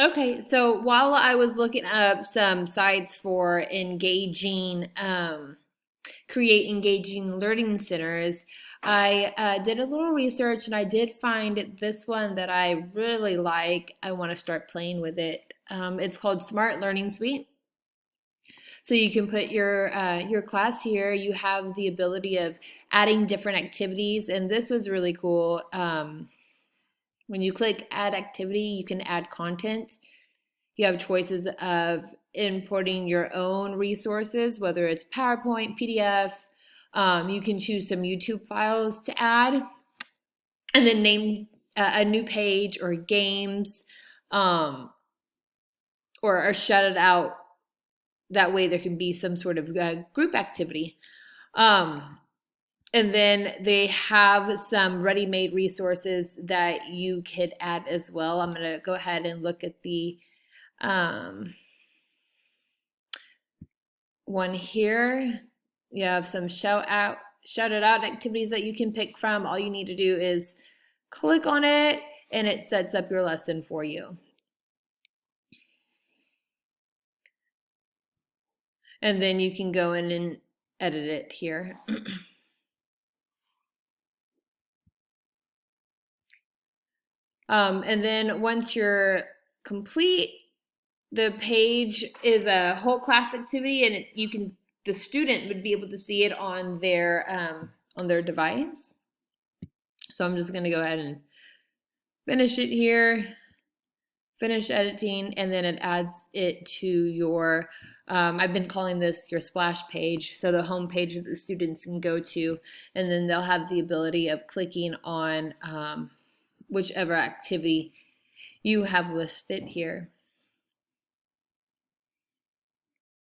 Okay, so while I was looking up some sites for engaging, create engaging learning centers, I did a little research and I did find this one that I really like. I want to start playing with it. It's called Smart Learning Suite. So you can put your class here. You have the ability of adding different activities, and this was really cool. When you click Add Activity, you can add content. You have choices of importing your own resources, whether it's PowerPoint, PDF. You can choose some YouTube files to add, and then name a new page or games, um, or shut it out. That way, there can be some sort of group activity. Um, and then they have some ready-made resources that you could add as well. I'm going to go ahead and look at the um, one here. You have some shouted out activities that you can pick from. All you need to do is click on it and it sets up your lesson for you. And then you can go in and edit it here. And then once you're complete, the page is a whole class activity, and you can the student would be able to see it on their device. So I'm just going to go ahead and finish it here, finish editing, and then it adds it to your. I've been calling this your splash page, so the home page that the students can go to, and then they'll have the ability of clicking on whichever activity you have listed here.